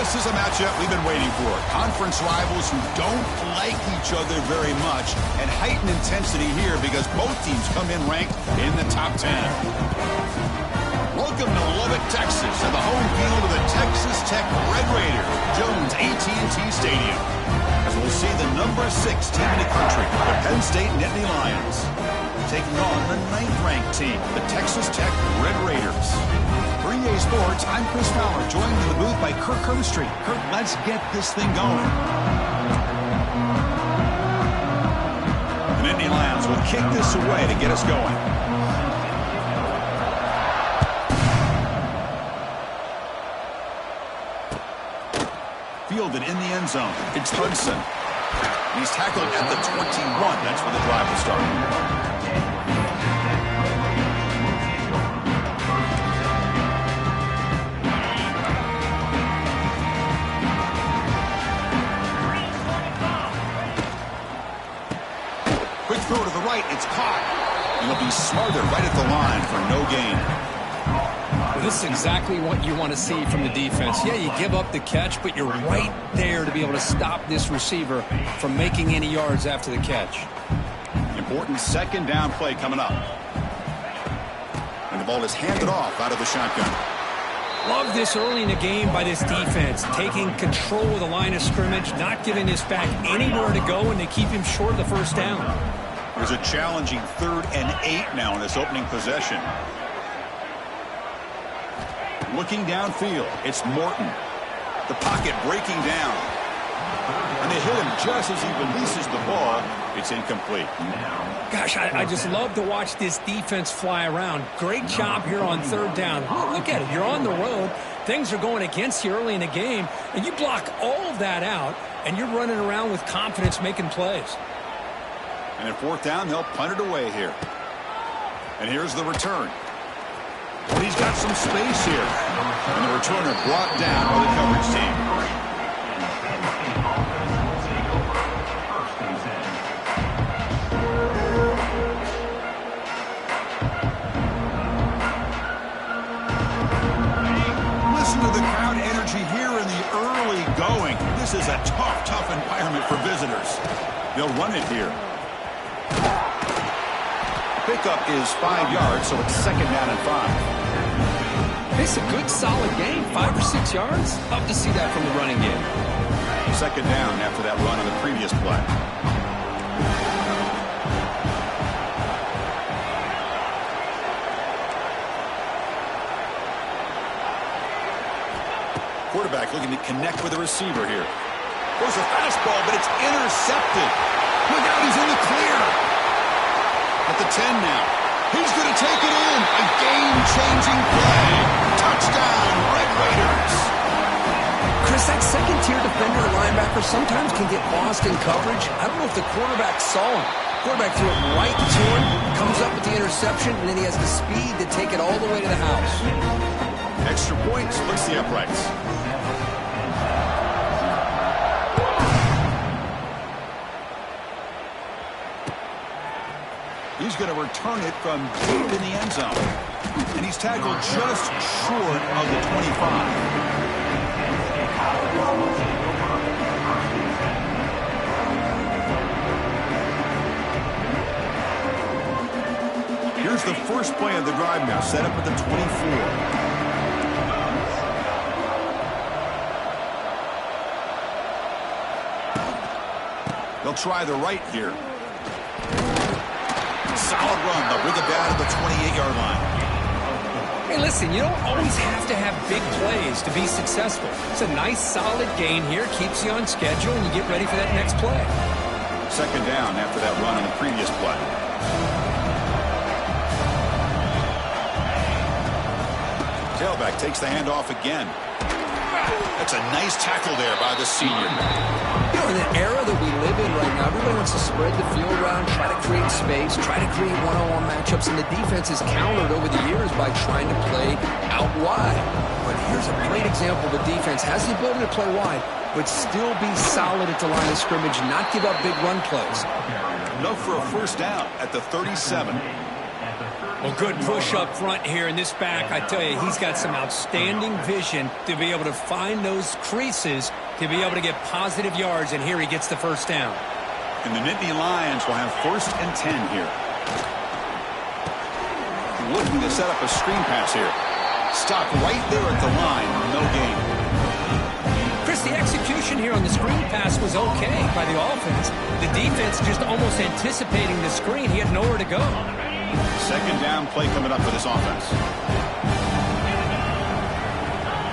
This is a matchup we've been waiting for. Conference rivals who don't like each other very much, and heightened intensity here because both teams come in ranked in the top 10. Welcome to Lubbock, Texas, and the home field of the Texas Tech Red Raiders, Jones AT&T Stadium, as we'll see the number 6 team in the country, the Penn State Nittany Lions, taking on the 9th-ranked team, the Texas Tech Red Raiders. For EA Sports, I'm Chris Fowler, joined in the booth by Kirk Herbstreit. Kirk, let's get this thing going. The Nittany Lions will kick this away to get us going. Fielded in the end zone. It's Hudson. He's tackled at the 21. That's where the drive will start. Quick throw to the right. It's caught. He'll be smothered right at the line for no gain. This is exactly what you want to see from the defense. Yeah, you give up the catch, but you're right there to be able to stop this receiver from making any yards after the catch. Important second down play coming up. And the ball is handed off out of the shotgun. Love this early in the game by this defense, taking control of the line of scrimmage, not giving this back anywhere to go, and they keep him short of the first down. There's a challenging 3rd and 8 now in this opening possession. Looking downfield, it's Morton. The pocket breaking down. And they hit him just as he releases the ball. It's incomplete. Gosh, I just love to watch this defense fly around. Great job here on 3rd down. Look at it. You're on the road. Things are going against you early in the game, and you block all of that out, and you're running around with confidence making plays. And at 4th down, they'll punt it away here. And here's the return. And he's got some space here. And the returner brought down by the coverage team. Listen to the crowd energy here in the early going. This is a tough environment for visitors. They'll run it here. Pickup is 5 yards, so it's 2nd down and 5. It's a good, solid game. 5 or 6 yards. Love to see that from the running game. 2nd down after that run on the previous play. Quarterback looking to connect with the receiver here. Goes a fastball, but it's intercepted. Look out, he's in the clear. At the 10 now. He's going to take it in. A game-changing play. Touchdown, Red Raiders. Chris, that second-tier defender or linebacker sometimes can get lost in coverage. I don't know if the quarterback saw him. Quarterback threw it right to him, comes up with the interception, and then he has the speed to take it all the way to the house. Extra point splits the uprights. He's going to return it from deep in the end zone. And he's tackled just short of the 25. Here's the first play of the drive now, set up at the 24. They'll try the right here. Solid run, but bring it down to the 28-yard line. Hey, listen, you don't always have to have big plays to be successful. It's a nice, solid gain here. Keeps you on schedule, and you get ready for that next play. 2nd down after that run on the previous play. Tailback takes the handoff again. That's a nice tackle there by the senior. You know, in the era that we live in right now, everybody wants to spread the field around, try to create space, try to create one-on-one matchups, and the defense is countered over the years by trying to play out wide. But here's a great example of a defense has the ability to play wide, but still be solid at the line of scrimmage, not give up big run plays. Enough for a first down at the 37. Well, good push up front here in this back. I tell you, he's got some outstanding vision to be able to find those creases, to be able to get positive yards, and here he gets the first down. And the Nittany Lions will have 1st and 10 here. Looking to set up a screen pass here. Stopped right there at the line. No gain. Chris, the execution here on the screen pass was okay by the offense. The defense just almost anticipating the screen. He had nowhere to go. 2nd down play coming up for this offense.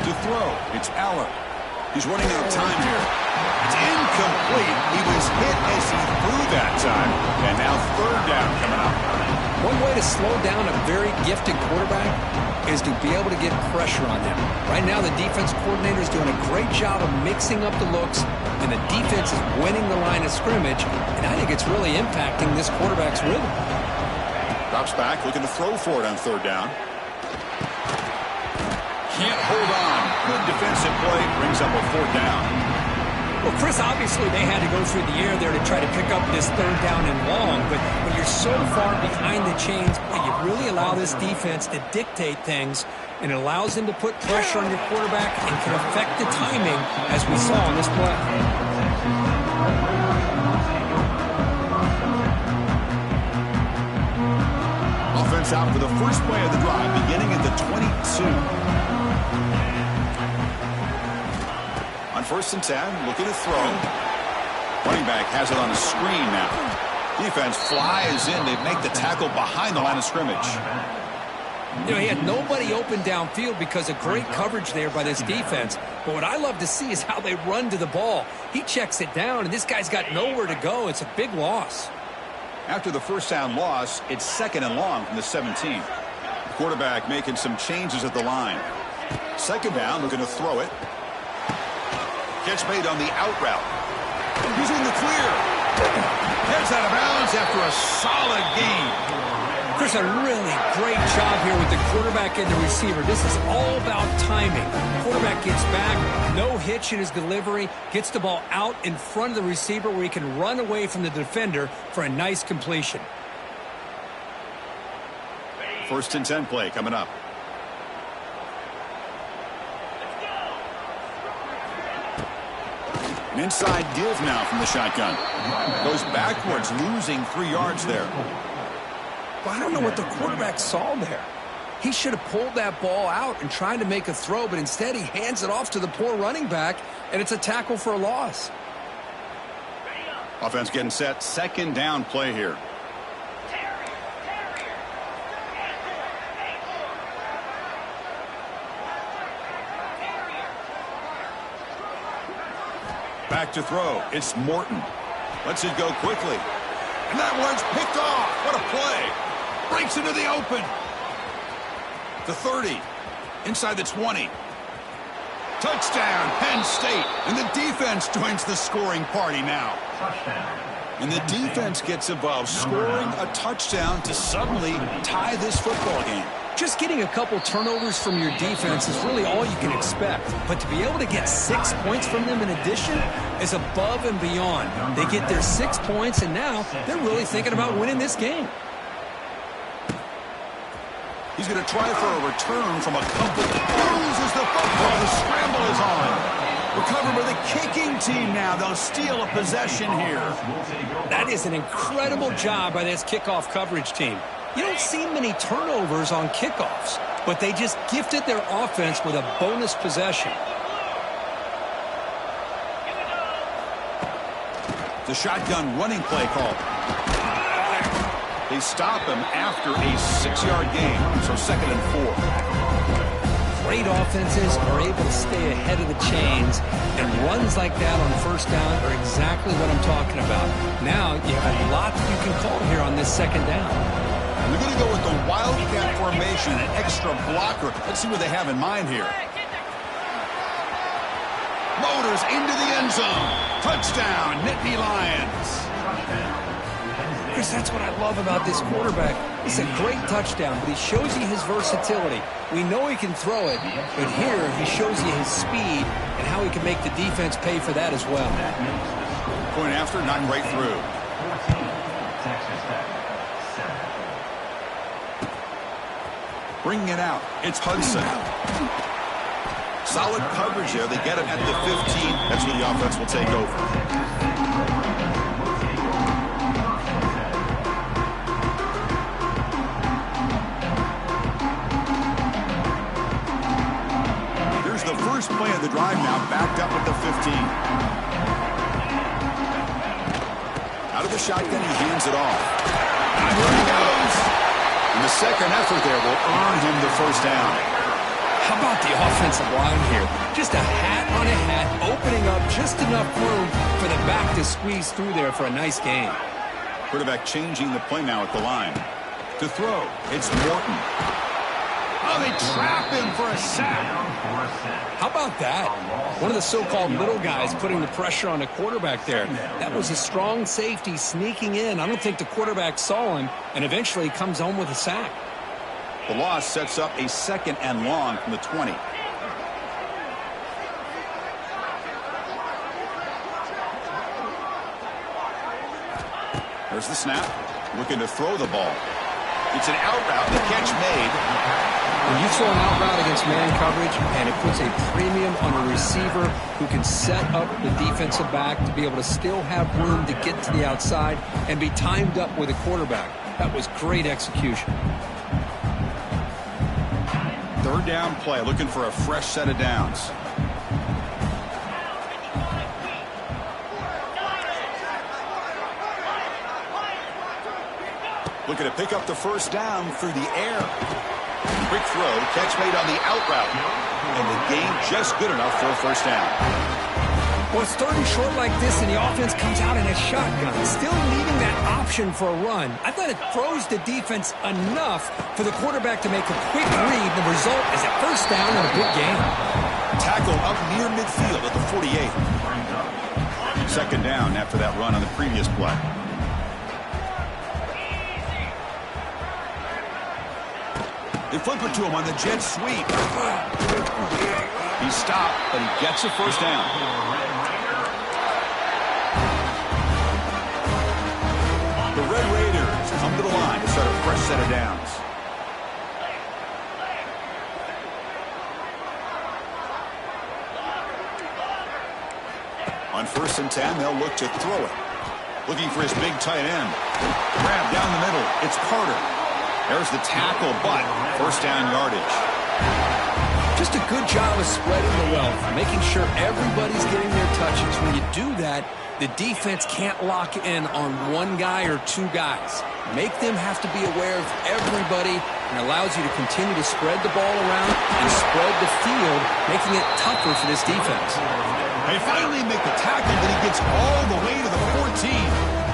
To throw, it's Aller. He's running out of time here. It's incomplete. He was hit as he threw that time. And now 3rd down coming up. One way to slow down a very gifted quarterback is to be able to get pressure on them. Right now, the defense coordinator is doing a great job of mixing up the looks, and the defense is winning the line of scrimmage, and I think it's really impacting this quarterback's rhythm. Drops back, looking to throw for it on 3rd down. Can't hold on. Good defensive play. Brings up a 4th down. Well, Chris, obviously they had to go through the air there to try to pick up this 3rd down and long, but when you're so far behind the chains, you really allow this defense to dictate things, and it allows them to put pressure on your quarterback and can affect the timing, as we saw on this play. Offense out for the first play of the drive, beginning at the 22. On 1st and 10, looking to throw. Running back has it on a screen now. Defense flies in. They make the tackle behind the line of scrimmage. You know, he had nobody open downfield because of great coverage there by this defense. But what I love to see is how they run to the ball. He checks it down, and this guy's got nowhere to go. It's a big loss. After the 1st down loss, it's 2nd and long from the 17. The quarterback making some changes at the line. 2nd down, looking to throw it. Catch made on the out route. He's in the clear. Heads out of bounds after a solid game. Chris, a really great job here with the quarterback and the receiver. This is all about timing. Quarterback gets back, no hitch in his delivery, gets the ball out in front of the receiver where he can run away from the defender for a nice completion. 1st and 10 play coming up. An inside give now from the shotgun. Goes backwards, losing 3 yards there. Well, I don't know what the quarterback saw there. He should have pulled that ball out and tried to make a throw, but instead he hands it off to the poor running back, and it's a tackle for a loss. Offense getting set. 2nd down play here. Back to throw. It's Morton. Lets it go quickly. And that one's picked off. What a play. Breaks into the open. The 30. Inside the 20. Touchdown, Penn State. And the defense joins the scoring party now. And the defense gets involved, scoring a touchdown to suddenly tie this football game. Just getting a couple turnovers from your defense is really all you can expect. But to be able to get 6 points from them in addition is above and beyond. They get their 6 points, and now they're really thinking about winning this game. He's going to try for a return from a complete. Loses the football. The scramble is on. Recovered by the kicking team now. They'll steal a possession here. That is an incredible job by this kickoff coverage team. You don't see many turnovers on kickoffs, but they just gifted their offense with a bonus possession. The shotgun running play call. They stop him after a 6-yard gain, so 2nd and 4. Great offenses are able to stay ahead of the chains, and runs like that on 1st down are exactly what I'm talking about. Now you have a lot you can call here on this 2nd down. They're going to go with the wildcat formation, an extra blocker. Let's see what they have in mind here. Motors into the end zone. Touchdown, Nittany Lions. Chris, that's what I love about this quarterback. It's a great touchdown, but he shows you his versatility. We know he can throw it, but here he shows you his speed and how he can make the defense pay for that as well. Point after, not right through. Bringing it out, it's Hudson. Solid coverage there. They get it at the 15. That's where the offense will take over. Here's the first play of the drive now, backed up at the 15. Out of the shotgun, he hands it off. And here he goes. And the second effort there will earn him the first down. How about the offensive line here? Just a hat on a hat, opening up just enough room for the back to squeeze through there for a nice gain. Quarterback changing the play now at the line. To throw, it's Morton. Oh, they trap him for a sack. How about that? One of the so-called little guys putting the pressure on the quarterback there. That was a strong safety sneaking in. I don't think the quarterback saw him, and eventually comes home with a sack. The loss sets up a second and long from the 20. There's the snap. Looking to throw the ball. It's an out route. The catch made. When you throw an out route against man coverage, and it puts a premium on a receiver who can set up the defensive back to be able to still have room to get to the outside and be timed up with a quarterback. That was great execution. Third down play, looking for a fresh set of downs. Looking to pick up the first down through the air. Quick throw, catch made on the out route. And the gain just good enough for a first down. Well, it's third and short like this, and the offense comes out in a shotgun, still leaving that option for a run. I thought it throws the defense enough for the quarterback to make a quick read. The result is a first down and a big gain. Tackle up near midfield at the 48. Second down after that run on the previous play. They flip it to him on the jet sweep. He's stopped, but he gets a first down. The Red Raiders come to the line to start a fresh set of downs. On 1st and 10, they'll look to throw it. Looking for his big tight end. Grab down the middle. It's Carter. There's the tackle, but first down yardage. Just a good job of spreading the wealth, making sure everybody's getting their touches. When you do that, the defense can't lock in on one guy or two guys. Make them have to be aware of everybody, and allows you to continue to spread the ball around and spread the field, making it tougher for this defense. They finally make the tackle, but he gets all the way to the 14.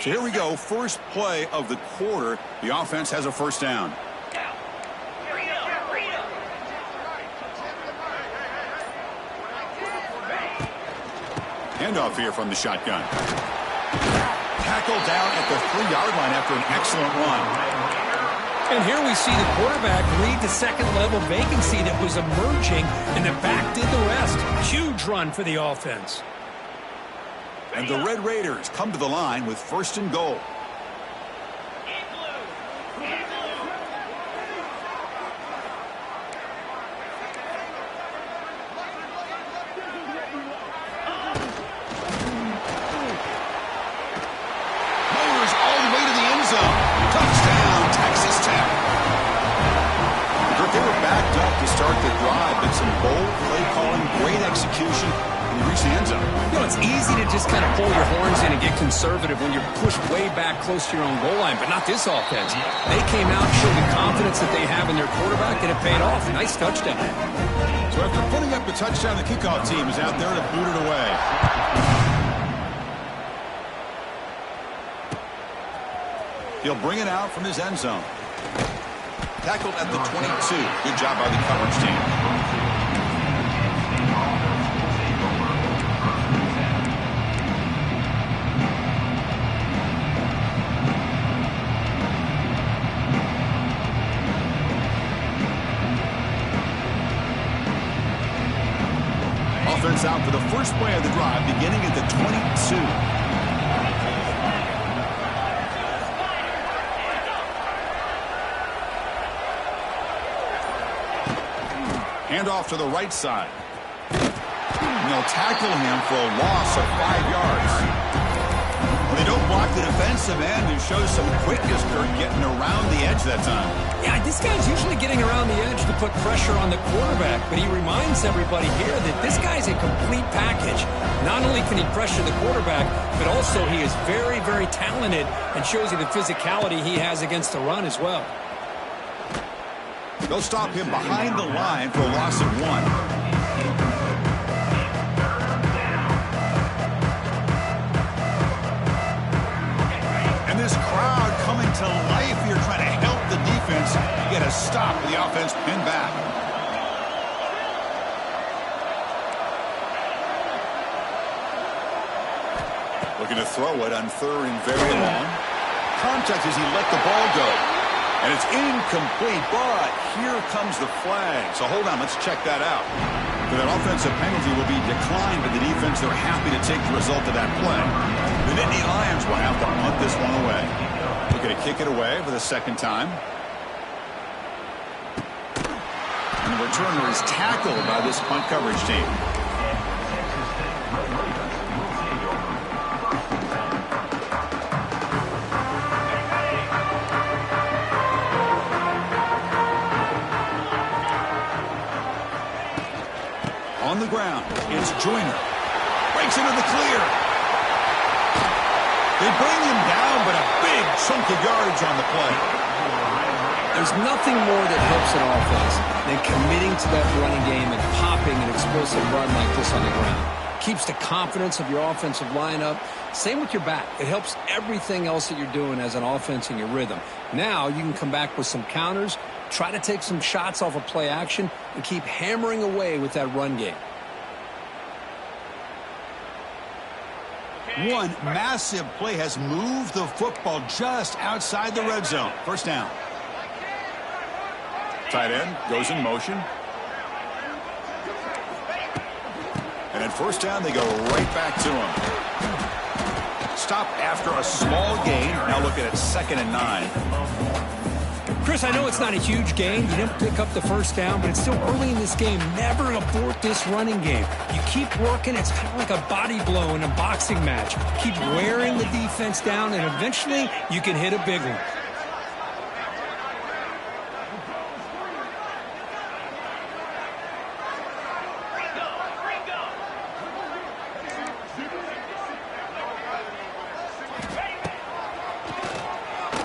So here we go, first play of the quarter. The offense has a first down. Handoff here from the shotgun. Tackled down at the 3-yard line after an excellent run. And here we see the quarterback read the second-level vacancy that was emerging, and the back did the rest. Huge run for the offense. And the Red Raiders come to the line with 1st and goal. Motors all the way to the end zone. Touchdown, Texas Tech. They were backed up to start the drive, but some bold play calling, great execution. You reach the end zone. You know, it's easy to just kind of pull your horns in and get conservative when you're pushed way back close to your own goal line, but not this offense. They came out, showed the confidence that they have in their quarterback, and it paid off. Nice touchdown. So after putting up the touchdown, the kickoff team is out there to boot it away. He'll bring it out from his end zone. Tackled at the 22. Good job by the coverage team. Offense out for the first play of the drive, beginning at the 22. Hand off to the right side. And they'll tackle him for a loss of 5 yards. Well, they don't block the defensive end, who shows some quickness, Kurt, getting around the edge that time. Yeah, this guy's usually getting around the edge to put pressure on the quarterback, but he reminds everybody here that this guy's a complete package. Not only can he pressure the quarterback, but also he is very, very talented and shows you the physicality he has against the run as well. They'll stop him behind the line for a loss of 1. This crowd coming to life here, trying to help the defense get a stop with the offense pinned back. Looking to throw it on 3rd and very long. Contact as he let the ball go. And it's incomplete, but here comes the flag. So hold on, let's check that out. For that offensive penalty will be declined, but the defense, they're happy to take the result of that play. The Nittany Lions will have to punt this one away. We're going to kick it away for the second time. And the returner is tackled by this punt coverage team. On the ground, it's Joyner. Breaks into the clear. They bring him down, but a big chunk of yardage on the play. There's nothing more that helps an offense than committing to that running game and popping an explosive run like this on the ground. Keeps the confidence of your offensive lineup. Same with your back. It helps everything else that you're doing as an offense in your rhythm. Now you can come back with some counters, try to take some shots off of play action, and keep hammering away with that run game. One massive play has moved the football just outside the red zone. First down. Tight end goes in motion. And at first down, they go right back to him. Stop after a small gain. Now looking at 2nd and 9. Chris, I know it's not a huge gain. You didn't pick up the first down, but it's still early in this game. Never abort this running game. You keep working. It's kind of like a body blow in a boxing match. Keep wearing the defense down, and eventually you can hit a big one.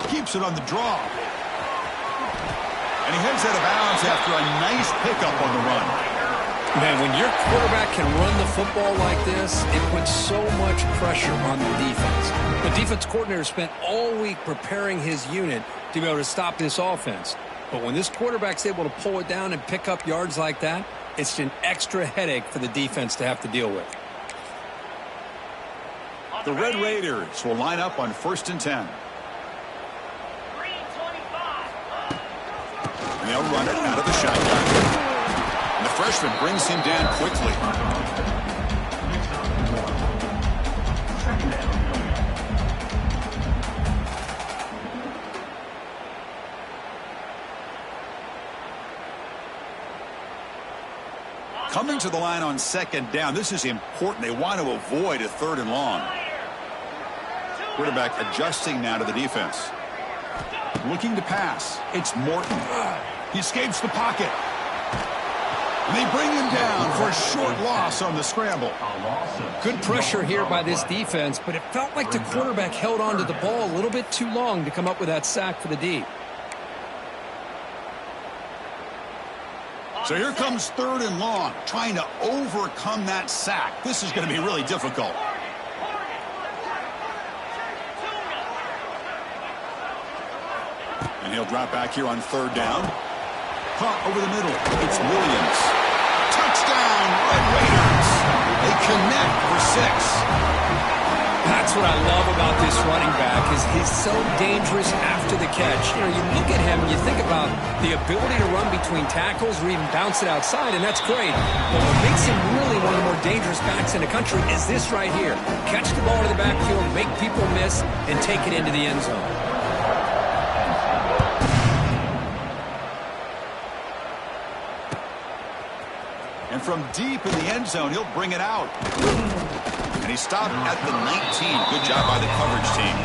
Keeps it on the draw. And he heads out of bounds after a nice pickup on the run. Man, when your quarterback can run the football like this, it puts so much pressure on the defense. The defense coordinator spent all week preparing his unit to be able to stop this offense. But when this quarterback's able to pull it down and pick up yards like that, it's an extra headache for the defense to have to deal with. The Red Raiders will line up on 1st and 10. And they'll run it out of the shotgun. And the freshman brings him down quickly. Coming to the line on 2nd down. This is important. They want to avoid a 3rd and long. Quarterback adjusting now to the defense. Looking to pass. It's Morton. He escapes the pocket. And they bring him down for a short loss on the scramble. Good pressure here by this defense, but it felt like the quarterback held on to the ball a little bit too long to come up with that sack for the D. So here comes 3rd and long, trying to overcome that sack. This is going to be really difficult. And he'll drop back here on third down. Caught over the middle. It's Williams. Touchdown, Red Raiders. They connect for 6. That's what I love about this running back is he's so dangerous after the catch. You know, you look at him and you think about the ability to run between tackles or even bounce it outside, and that's great. But what makes him really one of the more dangerous backs in the country is this right here. Catch the ball to the backfield, make people miss, and take it into the end zone. And from deep in the end zone, he'll bring it out. And he stopped at the 19. Good job by the coverage team.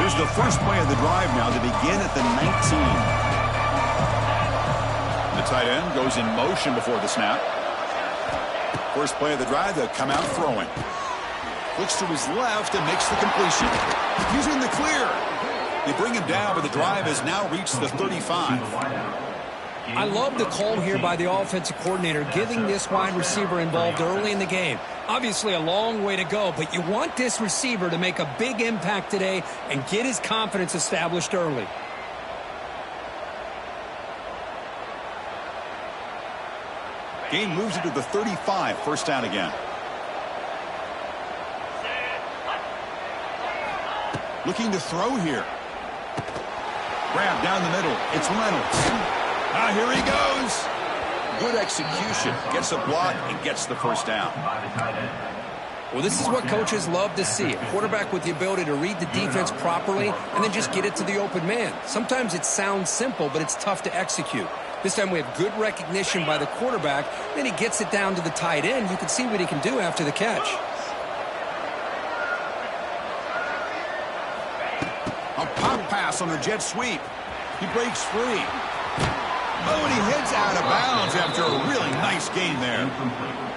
Here's the first play of the drive now to begin at the 19. The tight end goes in motion before the snap. First play of the drive, they'll come out throwing. Looks to his left and makes the completion. He's in the clear. They bring him down, but the drive has now reached the 35. I love the call here by the offensive coordinator, getting this wide receiver involved early in the game. Obviously a long way to go, but you want this receiver to make a big impact today and get his confidence established early. Gain moves it to the 35. First down again. Looking to throw here. Grab down the middle. It's Reynolds. Here he goes. Good execution. Gets a block and gets the first down. Well, this is what coaches love to see. A quarterback with the ability to read the defense properly and then just get it to the open man. Sometimes it sounds simple, but it's tough to execute. This time we have good recognition by the quarterback. Then he gets it down to the tight end. You can see what he can do after the catch. A pop pass on the jet sweep. He breaks free. Oh, and he heads out of bounds after a really nice gain there.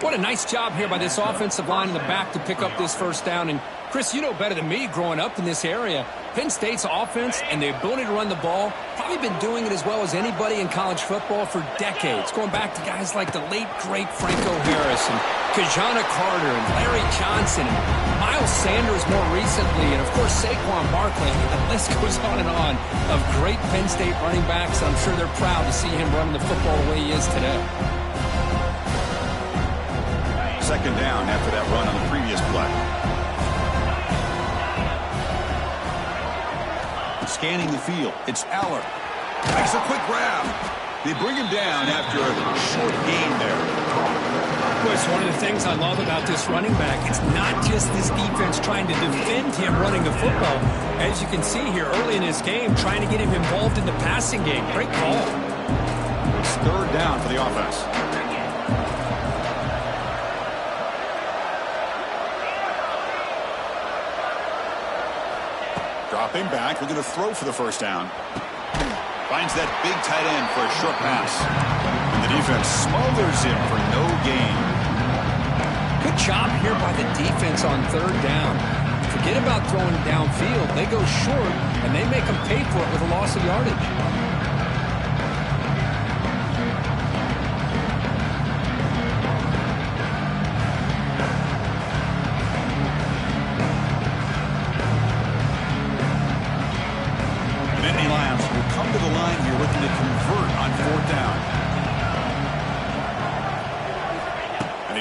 What a nice job here by this offensive line in the back to pick up this first down. And, Chris, you know better than me growing up in this area. Penn State's offense and the ability to run the ball, probably been doing it as well as anybody in college football for decades, going back to guys like the late, great Franco Harris and Kajana Carter and Larry Johnson and Miles Sanders more recently, and, of course, Saquon Barkley. The list goes on and on of great Penn State running backs. I'm sure they're proud to see him running the football the way he is today. Second down after that run on the previous play. Scanning the field, it's Aller. Makes a quick grab. They bring him down after a short gain there. Well, it's one of the things I love about this running back. It's not just this defense trying to defend him running the football. As you can see here early in this game, trying to get him involved in the passing game. Great call. It's third down for the offense. Dropping back, looking to throw for the first down. Finds that big tight end for a short pass. And the defense smothers him for no gain. Good job here by the defense on third down. Forget about throwing downfield. They go short, and they make them pay for it with a loss of yardage.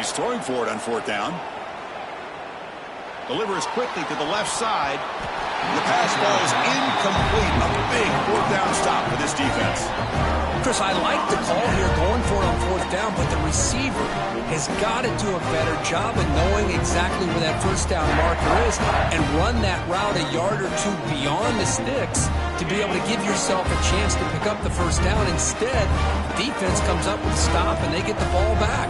He's throwing for it on fourth down. Delivers quickly to the left side. The pass ball is incomplete. A big fourth down stop for this defense. Chris, I like the call here going for it on fourth down, but the receiver has got to do a better job of knowing exactly where that first down marker is and run that route a yard or two beyond the sticks to be able to give yourself a chance to pick up the first down. Instead, the defense comes up with a stop and they get the ball back.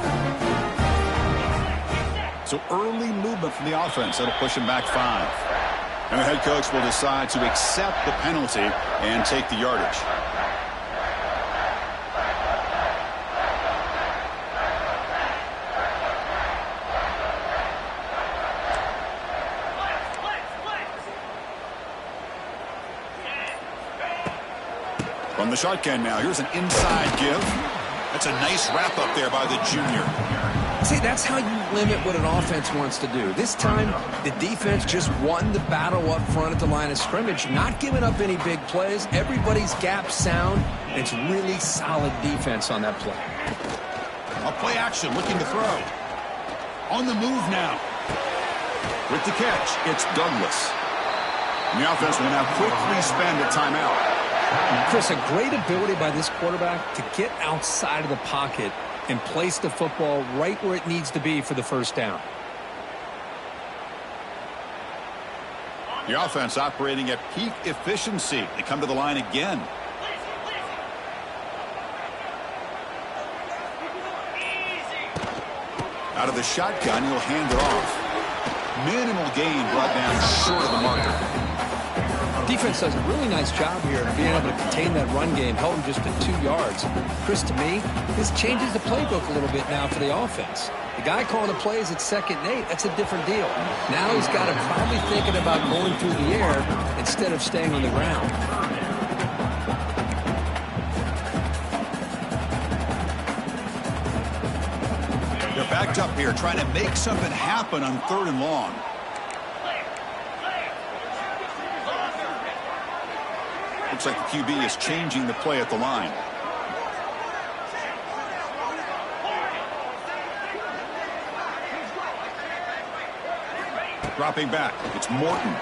So early movement from the offense. That'll push him back 5. And the head coach will decide to accept the penalty and take the yardage. From the shotgun now, here's an inside give. That's a nice wrap up there by the junior. See, that's how you limit what an offense wants to do. This time, the defense just won the battle up front at the line of scrimmage, not giving up any big plays. Everybody's gap sound. It's really solid defense on that play. A play action, looking to throw. On the move now. With the catch, it's Douglas. And the offense will now quickly spend a timeout. Chris, a great ability by this quarterback to get outside of the pocket and place the football right where it needs to be for the first down. The offense operating at peak efficiency. They come to the line again. Out of the shotgun, he'll hand it off. Minimal gain brought down short of the marker. Defense does a really nice job here of being able to contain that run game, held him just to 2 yards. Chris, to me, this changes the playbook a little bit now for the offense. The guy calling the plays at 2nd and 8, that's a different deal. Now he's got him probably thinking about going through the air instead of staying on the ground. They're backed up here trying to make something happen on 3rd and long. Looks like the QB is changing the play at the line. Dropping back, it's Morton.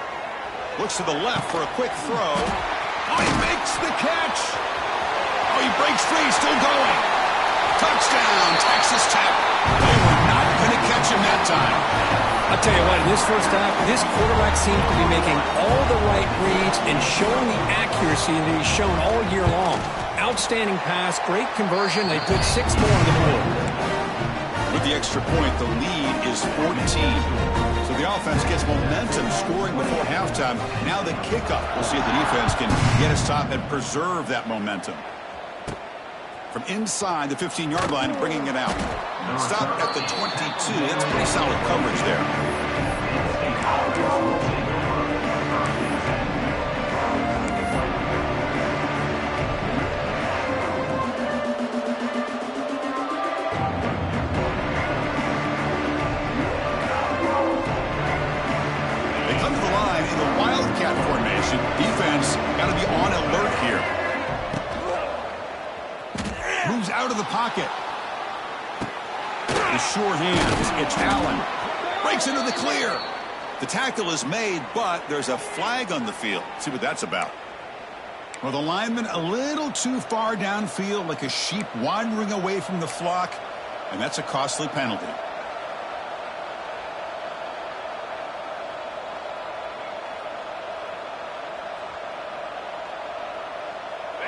Looks to the left for a quick throw. Oh, he makes the catch. Oh, he breaks free, still going. Touchdown, Texas Tech. They were not going to catch him that time. I'll tell you what, in this first half, this quarterback seems to be making all the right reads and showing the accuracy that he's shown all year long. Outstanding pass, great conversion. They put 6 more on the board. With the extra point, the lead is 14. So the offense gets momentum scoring before halftime. Now the kickoff. We'll see if the defense can get a stop and preserve that momentum. From inside the 15-yard line, bringing it out. Stop at the 22. That's pretty solid coverage there. They come to the line in the Wildcat formation. Defense got to be on alert here. Moves out of the pocket. The sure hands. It's Allen. Breaks into the clear. The tackle is made, but there's a flag on the field. Let's see what that's about. Well, the lineman a little too far downfield, like a sheep wandering away from the flock, and that's a costly penalty.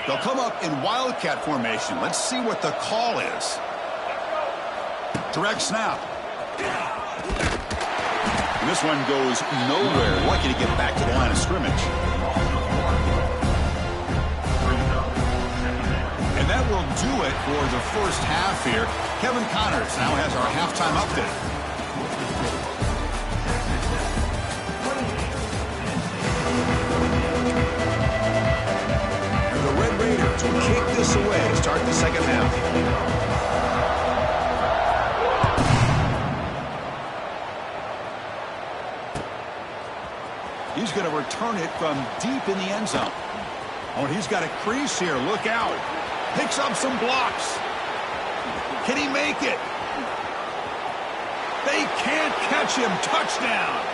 They'll come up in Wildcat formation. Let's see what the call is. Direct snap. And this one goes nowhere. Lucky to get back to the line of scrimmage. And that will do it for the first half here. Kevin Connors now has our halftime update. To kick this away to start the second half. He's going to return it from deep in the end zone. Oh, and he's got a crease here. Look out. Picks up some blocks. Can he make it? They can't catch him. Touchdown.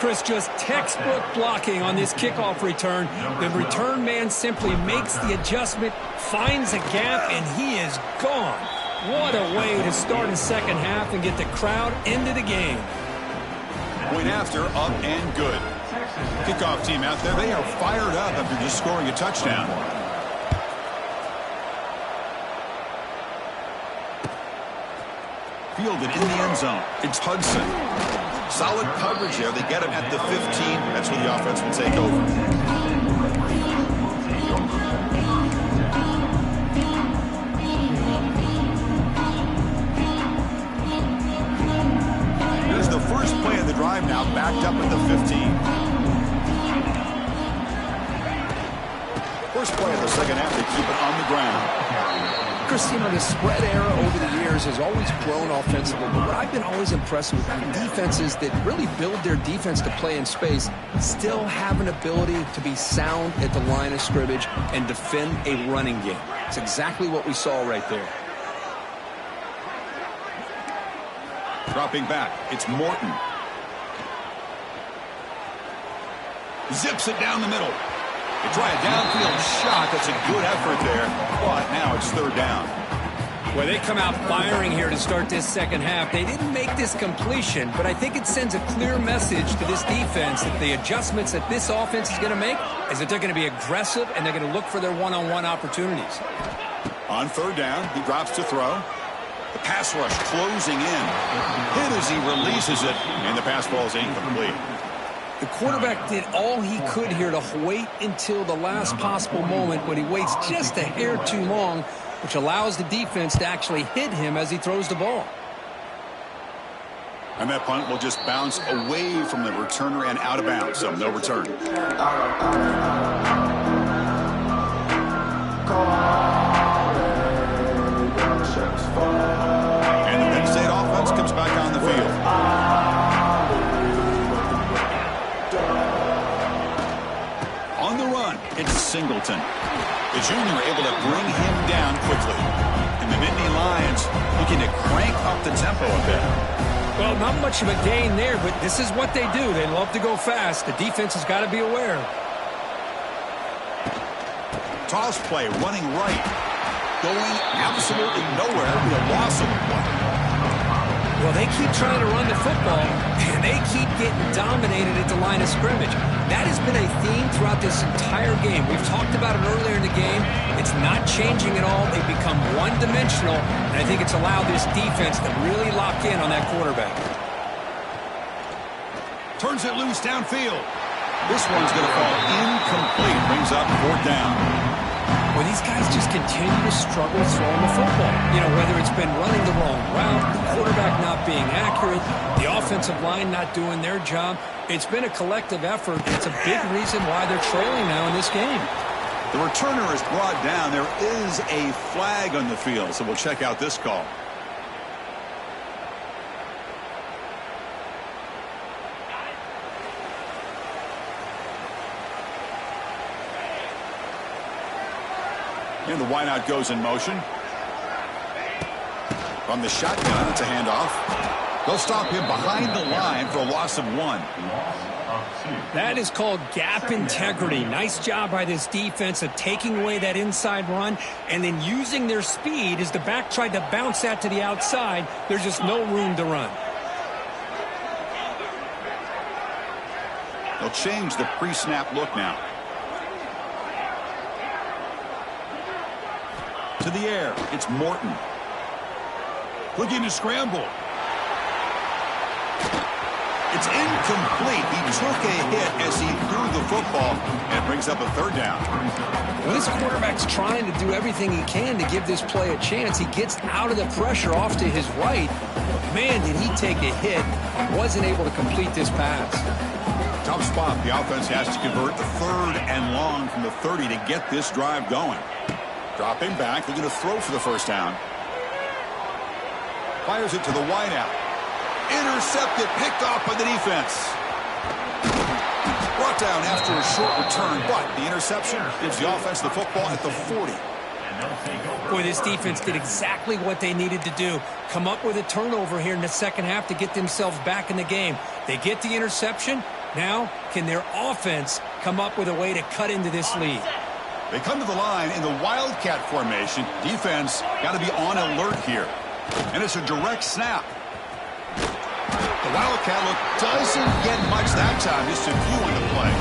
Chris, just textbook blocking on this kickoff return. The return man simply makes the adjustment, finds a gap, and he is gone. What a way to start the second half and get the crowd into the game. Point after, up and good. Kickoff team out there, they are fired up after just scoring a touchdown. Fielded in the end zone. It's Hudson. Solid coverage there. They get him at the 15. That's where the offense will take over. Here's the first play of the drive now, backed up at the 15. First play of the second half, they keep it on the ground. Chris, you know, the spread era over the years has always grown offensively, but what I've been always impressed with defenses that really build their defense to play in space still have an ability to be sound at the line of scrimmage and defend a running game. It's exactly what we saw right there. Dropping back, it's Morton. Zips it down the middle. They try a downfield shot. That's a good effort there, but now it's third down. Well, they come out firing here to start this second half. They didn't make this completion, but I think it sends a clear message to this defense that the adjustments that this offense is going to make is that they're going to be aggressive and they're going to look for their one-on-one opportunities. On third down, he drops to throw. The pass rush closing in. Hit as he releases it, and the pass ball is incomplete. The quarterback did all he could here to wait until the last possible moment, but he waits just a hair too long, which allows the defense to actually hit him as he throws the ball. And that punt will just bounce away from the returner and out of bounds, so no return. And the Penn State offense comes back on the field. On the run, it's Singleton. The junior able to bring him down quickly. And the Nittany Lions looking to crank up the tempo a bit. Well, not much of a gain there, but this is what they do. They love to go fast. The defense has got to be aware. Toss play, running right. Going absolutely nowhere. The loss of one. Well, they keep trying to run the football, and they keep getting dominated at the line of scrimmage. That has been a theme throughout this entire game. We've talked about it earlier in the game. It's not changing at all. They've become one-dimensional, and I think it's allowed this defense to really lock in on that quarterback. Turns it loose downfield. This one's going to fall incomplete. Brings up fourth down. Well, these guys just continue to struggle throwing the football. You know, whether it's been running the wrong route, the quarterback not being accurate, the offensive line not doing their job. It's been a collective effort. It's a big reason why they're trailing now in this game. The returner is brought down. There is a flag on the field, so we'll check out this call. And the wideout goes in motion. From the shotgun, it's a handoff. They'll stop him behind the line for a loss of one. That is called gap integrity. Nice job by this defense of taking away that inside run and then using their speed as the back tried to bounce that to the outside. There's just no room to run. They'll change the pre-snap look now. To the air, it's Morton. Looking to scramble. It's incomplete. He took a hit as he threw the football, and it brings up a third down. Well, this quarterback's trying to do everything he can to give this play a chance. He gets out of the pressure off to his right. But man, did he take a hit. Wasn't able to complete this pass. Tough spot. The offense has to convert the third and long from the 30 to get this drive going. Dropping back, looking to throw for the first down. Fires it to the wideout. Intercepted, picked off by the defense. Brought down after a short return, but the interception gives the offense the football at the 40. Boy, this defense did exactly what they needed to do. Come up with a turnover here in the second half to get themselves back in the game. They get the interception. Now, can their offense come up with a way to cut into this lead? They come to the line in the Wildcat formation. Defense got to be on alert here. And it's a direct snap. The Wildcat look doesn't get much that time. Just a few on the play.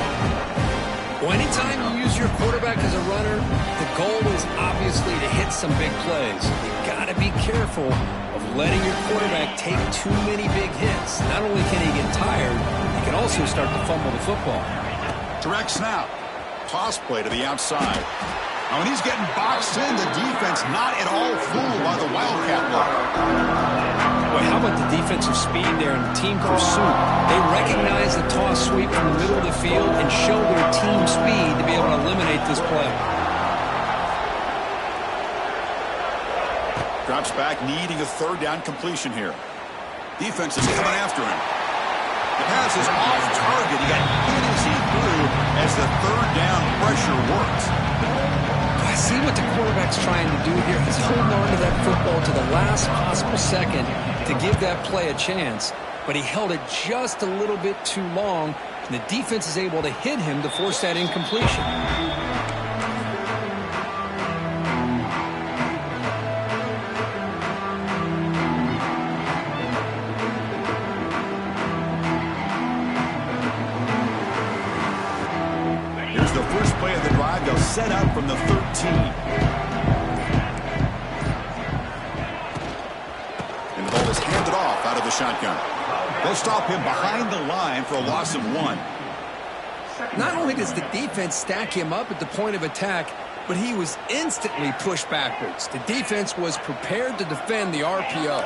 Well, anytime you use your quarterback as a runner, the goal is obviously to hit some big plays. You've got to be careful of letting your quarterback take too many big hits. Not only can he get tired, he can also start to fumble the football. Direct snap. Toss play to the outside. Now, when he's getting boxed in, the defense not at all fooled by the Wildcat look. Boy, how about the defensive speed there and team pursuit? They recognize the toss sweep from the middle of the field and show their team speed to be able to eliminate this play. Drops back, needing a third down completion here. Defense is coming after him. The pass is off target. He got hit as he threw as the third down pressure worked. I see what the quarterback's trying to do here. He's holding on to that football to the last possible second to give that play a chance, but he held it just a little bit too long, and the defense is able to hit him to force that incompletion. Here's the first play of the drive. They'll set up from the 13. And the ball is handed off out of the shotgun. They'll stop him behind the line for a loss of 1. Not only does the defense stack him up at the point of attack, but he was instantly pushed backwards. The defense was prepared to defend the RPO.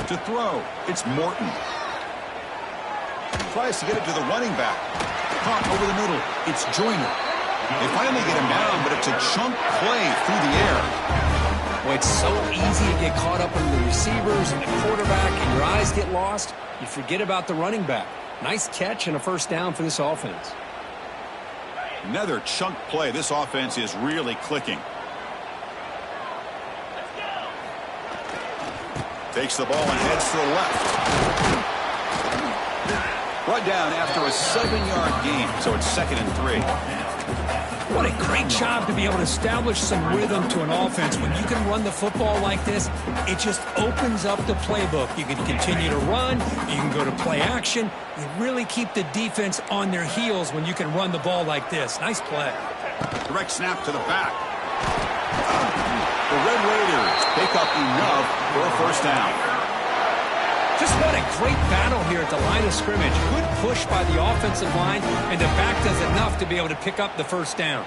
To throw, it's Morton. Tries to get it to the running back. Caught over the middle. It's Joyner. They finally get him down, but it's a chunk play through the air. Well, it's so easy to get caught up in the receivers and the quarterback, and your eyes get lost. You forget about the running back. Nice catch and a first down for this offense. Another chunk play. This offense is really clicking. Takes the ball and heads to the left. Brought down after a 7-yard gain, so it's 2nd and 3. What a great job to be able to establish some rhythm to an offense. When you can run the football like this, it just opens up the playbook. You can continue to run. You can go to play action. You really keep the defense on their heels when you can run the ball like this. Nice play. Direct snap to the back. The Red Raiders pick up enough for a first down. Just what a great battle here at the line of scrimmage. Good push by the offensive line, and the back does enough to be able to pick up the first down.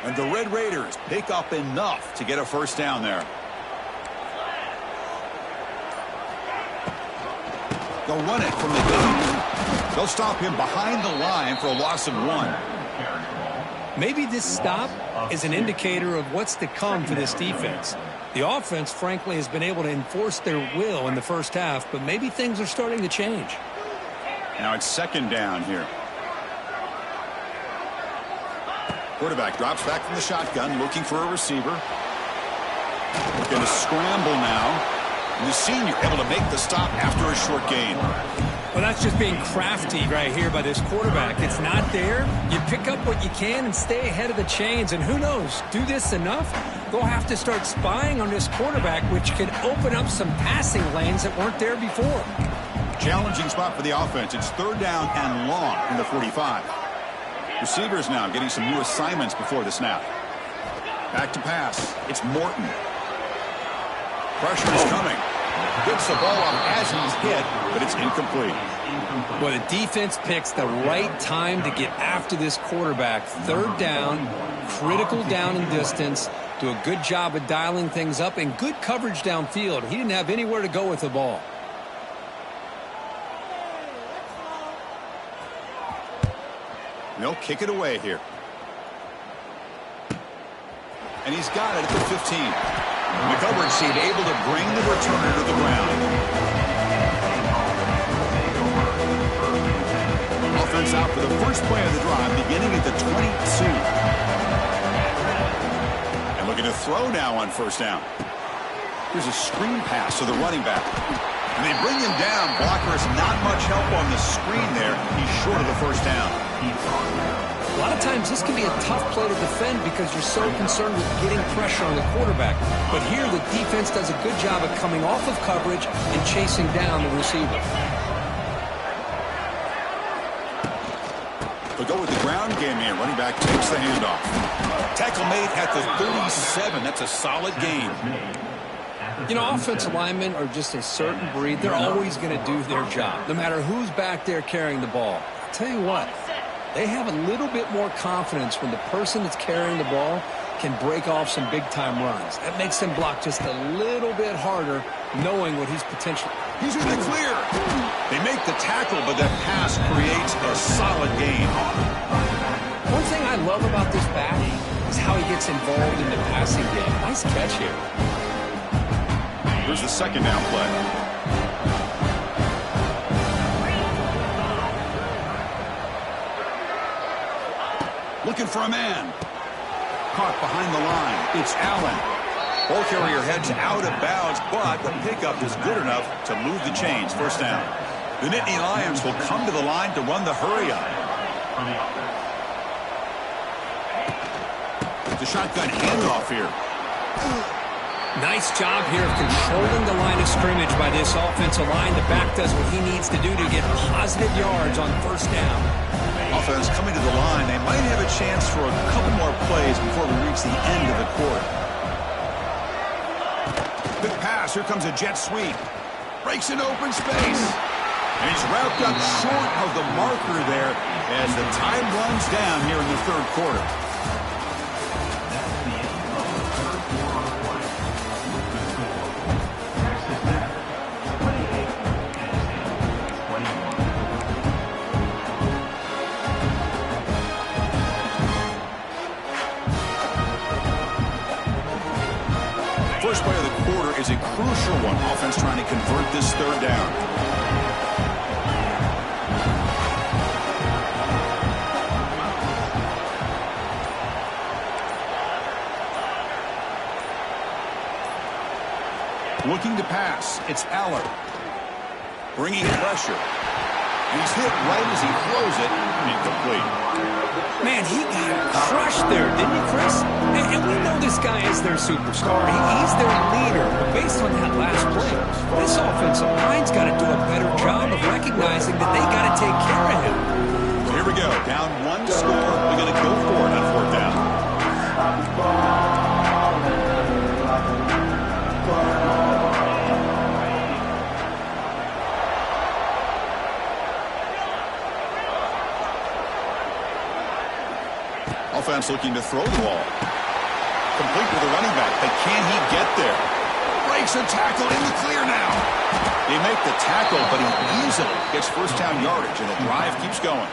And the Red Raiders pick up enough to get a first down there. They'll run it from the gun. They'll stop him behind the line for a loss of 1. Maybe this stop is an indicator of what's to come for this defense. The offense, frankly, has been able to enforce their will in the first half, but maybe things are starting to change. Now it's 2nd down here. Quarterback drops back from the shotgun, looking for a receiver. Going to scramble now. And the senior able to make the stop after a short gain. Well, that's just being crafty right here by this quarterback. It's not there. You pick up what you can and stay ahead of the chains. And who knows, do this enough, they'll have to start spying on this quarterback, which could open up some passing lanes that weren't there before. Challenging spot for the offense. It's 3rd down and long from the 45. Receivers now getting some new assignments before the snap. Back to pass. It's Morton. Pressure is coming. Gets the ball up as he's hit, but it's incomplete. Well, the defense picks the right time to get after this quarterback. 3rd down, critical down and distance. Do a good job of dialing things up and good coverage downfield. He didn't have anywhere to go with the ball. They'll kick it away here. And he's got it at the 15. The coverage team able to bring the returner to the ground. Offense out for the first play of the drive, beginning at the 22. And looking to throw now on 1st down. Here's a screen pass to the running back. And they bring him down. Blocker has not much help on the screen there. He's short of the first down. A lot of times this can be a tough play to defend because you're so concerned with getting pressure on the quarterback. But here the defense does a good job of coming off of coverage and chasing down the receiver. They'll go with the ground game here. Running back takes the handoff. Tackle made at the 37. That's a solid gain. You know, offensive linemen are just a certain breed. They're always going to do their job, no matter who's back there carrying the ball. I'll tell you what, They have a little bit more confidence when the person that's carrying the ball can break off some big-time runs. That makes them block just a little bit harder, knowing what he's potentially... He's in the clear. They make the tackle, but that pass creates a solid gain. One thing I love about this back is how he gets involved in the passing game. Nice catch here. Here's the second down play. Looking for a man. Caught behind the line. It's Allen. Ball carrier heads out of bounds, but the pickup is good enough to move the chains. First down. The Nittany Lions will come to the line to run the hurry-up. The shotgun handoff here. Nice job here of controlling the line of scrimmage by this offensive line. The back does what he needs to do to get positive yards on first down. Offense coming to the line. They might have a chance for a couple more plays before we reach the end of the quarter. Good pass. Here comes a jet sweep. Breaks an open space. And he's wrapped up short of the marker there as the time runs down here in the third quarter. First play of the quarter is a crucial one. Offense trying to convert this third down. Looking to pass. It's Aller. Bringing pressure. He's hit right as he throws it. Incomplete. Man, he got crushed there, didn't he, Chris? And we know this guy is their superstar. He's their leader. But based on that last play, this offensive line's got to do a better job of recognizing that they got to take care of him. So here we go. Down one score. We're going to go for it on fourth down. Offense looking to throw the ball. Complete with the running back, but can he get there? Breaks a tackle in the clear now. They make the tackle, but he easily gets first down yardage, and the drive keeps going.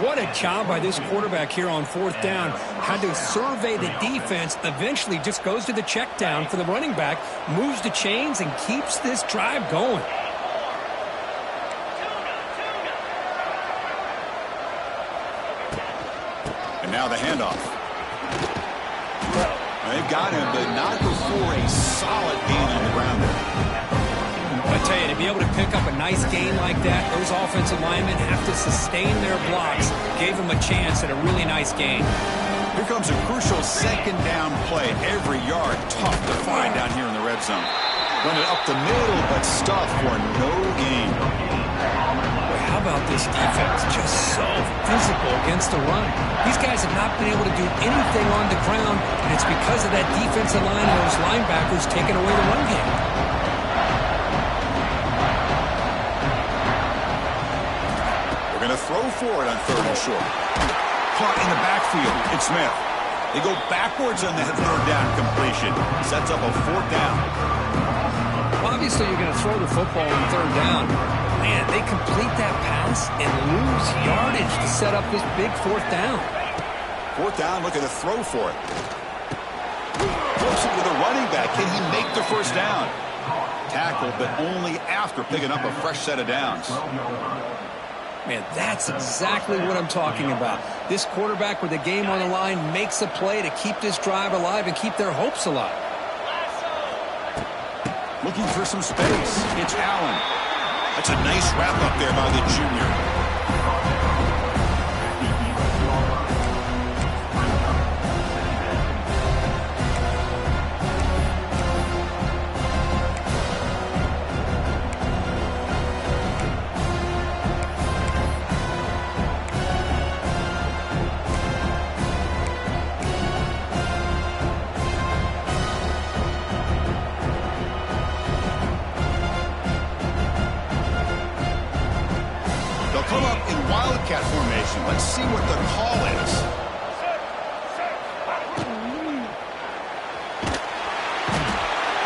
What a job by this quarterback here on fourth down. Had to survey the defense, eventually just goes to the check down for the running back, moves the chains, and keeps this drive going. And now the handoff. They've got him, but not before a solid gain on the ground there. I tell you, to be able to pick up a nice gain like that, those offensive linemen have to sustain their blocks. Gave him a chance at a really nice gain. Here comes a crucial second down play. Every yard tough to find down here in the red zone. Run it up the middle, but stuff for no gain. How about this defense? Just so physical against the run. These guys have not been able to do anything on the ground, and it's because of that defensive line and those linebackers taking away the run game. We're going to throw for it on third and short. Caught in the backfield. It's Smith. They go backwards on that third down completion. Sets up a fourth down. Obviously, you're going to throw the football on third down. Man, they complete that pass and lose yardage to set up this big fourth down. Fourth down, looking to throw for it. Flips it with a running back. Can he make the first down? Tackled, but only after picking up a fresh set of downs. Man, that's exactly what I'm talking about. This quarterback with the game on the line makes a play to keep this drive alive and keep their hopes alive. Looking for some space. It's Allen. That's a nice wrap up there by the junior. Let's see what the call is.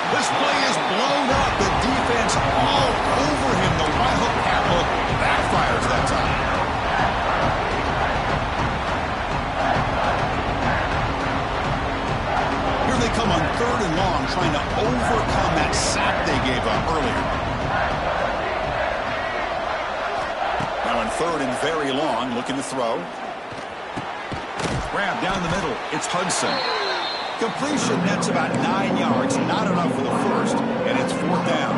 This play is blown up. The defense all over him. The right hook tackle backfires that time. Here they come on 3rd and long, trying to overcome that sack they gave up earlier. Now on 3rd and very long, looking to throw. Grab down the middle. It's Hudson. Completion nets about 9 yards. Not enough for the first, and it's 4th down.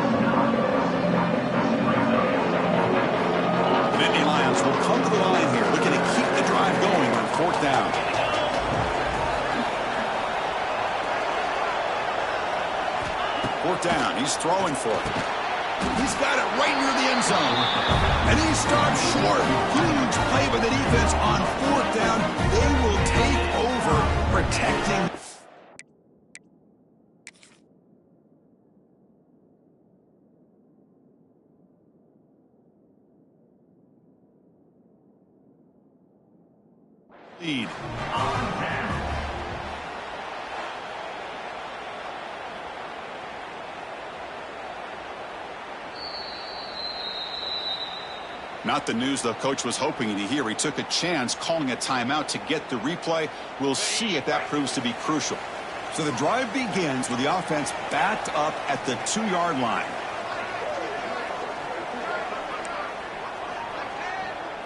The Nittany Lions will come to the line here, looking to keep the drive going on 4th down. Fourth down. He's throwing for it. He's got it right near the end zone. And he stops short. Huge play by the defense on 4th down. They will take over, protecting. Lead. Not the news the coach was hoping to hear. He took a chance calling a timeout to get the replay. We'll see if that proves to be crucial. So the drive begins with the offense backed up at the 2-yard line.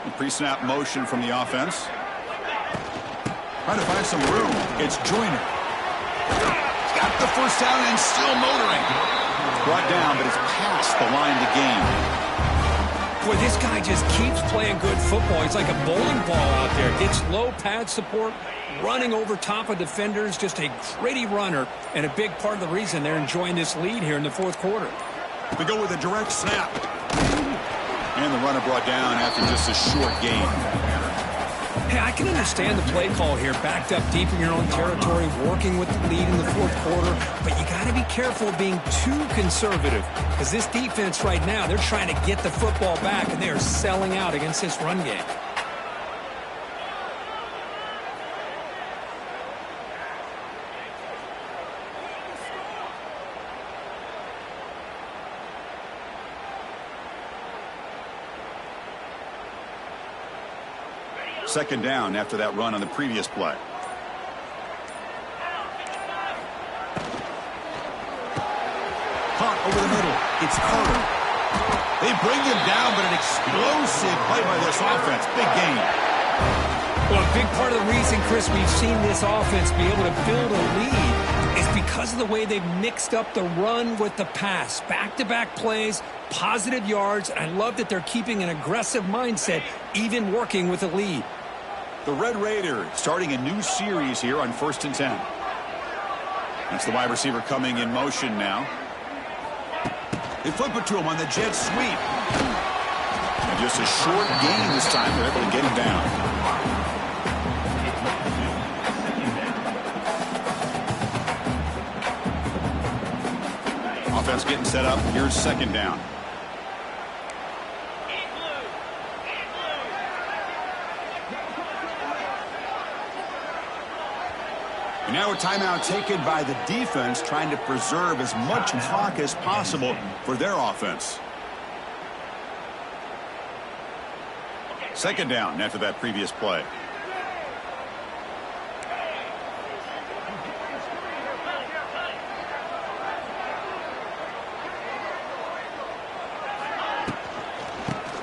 The pre-snap motion from the offense. Trying to find some room. It's Joyner. Got the first down and still motoring. It's brought down, but it's past the line of the game. Boy, this guy just keeps playing good football. He's like a bowling ball out there. Gets low pad support, running over top of defenders. Just a gritty runner, and a big part of the reason they're enjoying this lead here in the 4th quarter. We go with a direct snap. And the runner brought down after just a short gain. Hey, I can understand the play call here. Backed up deep in your own territory, working with the lead in the 4th quarter. But you got to be careful of being too conservative. Because this defense right now, they're trying to get the football back, and they are selling out against this run game. Second down after that run on the previous play. Caught over the middle. It's Carter. They bring him down, but an explosive play by this offense. Big game. Well, a big part of the reason, Chris, we've seen this offense be able to build a lead is because of the way they've mixed up the run with the pass. Back-to-back plays, positive yards, and I love that they're keeping an aggressive mindset, even working with a lead. The Red Raiders starting a new series here on 1st and 10. That's the wide receiver coming in motion now. They flip it to him on the jet sweep. And just a short gain this time. They're able to get him down. Offense getting set up. Here's 2nd down. And now a timeout taken by the defense, trying to preserve as much clock as possible for their offense. 2nd down after that previous play.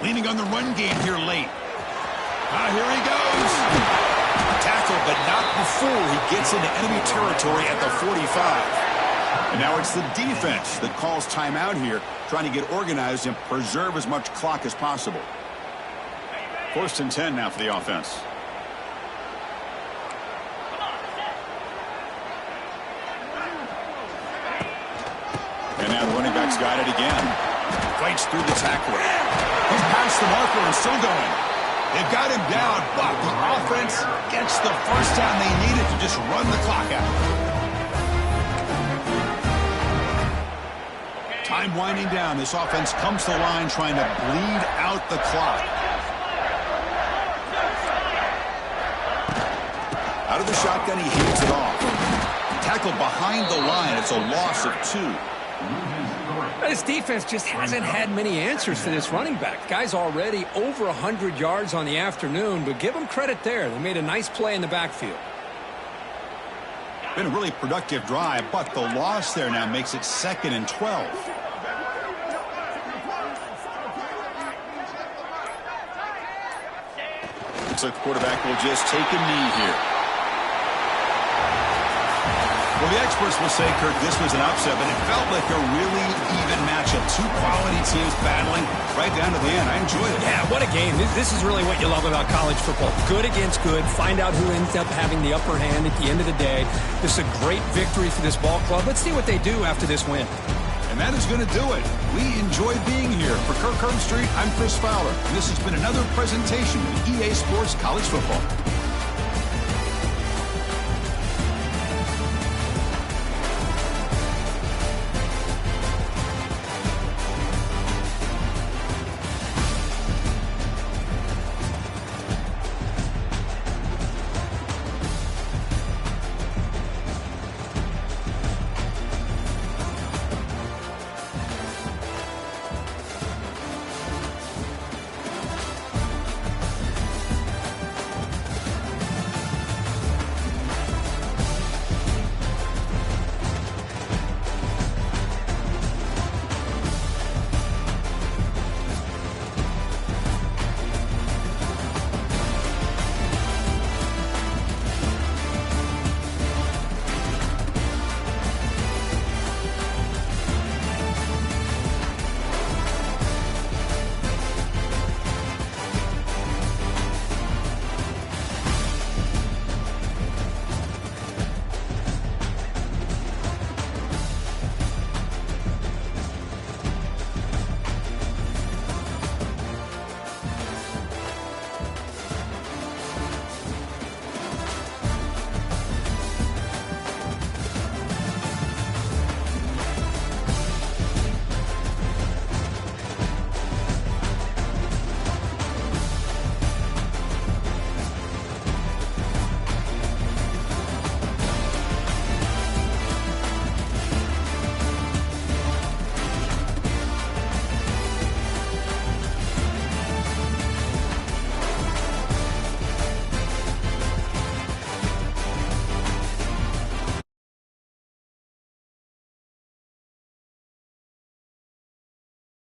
Leaning on the run game here late. Here he goes. Tackle, but not before he gets into enemy territory at the 45. And now it's the defense that calls timeout here, trying to get organized and preserve as much clock as possible. 1st and 10 now for the offense. And now the running back's got it again. Fights through the tackler. He's past the marker and still going. They've got him down, but the offense gets the first down they needed to just run the clock out. Time winding down. This offense comes to the line trying to bleed out the clock. Out of the shotgun, he hands it off. Tackled behind the line. It's a loss of 2. This defense just hasn't had many answers for this running back. Guy's already over 100 yards on the afternoon, but give him credit there. They made a nice play in the backfield. Been a really productive drive, but the loss there now makes it 2nd and 12. Looks like the quarterback will just take a knee here. Well, the experts will say, Kirk, this was an upset, but it felt like a really even matchup. 2 quality teams battling right down to the end. I enjoyed it. Yeah, what a game. This is really what you love about college football. Good against good. Find out who ends up having the upper hand at the end of the day. This is a great victory for this ball club. Let's see what they do after this win. And that is going to do it. We enjoy being here. For Kirk Herbstreit, I'm Chris Fowler. And this has been another presentation of EA Sports College Football.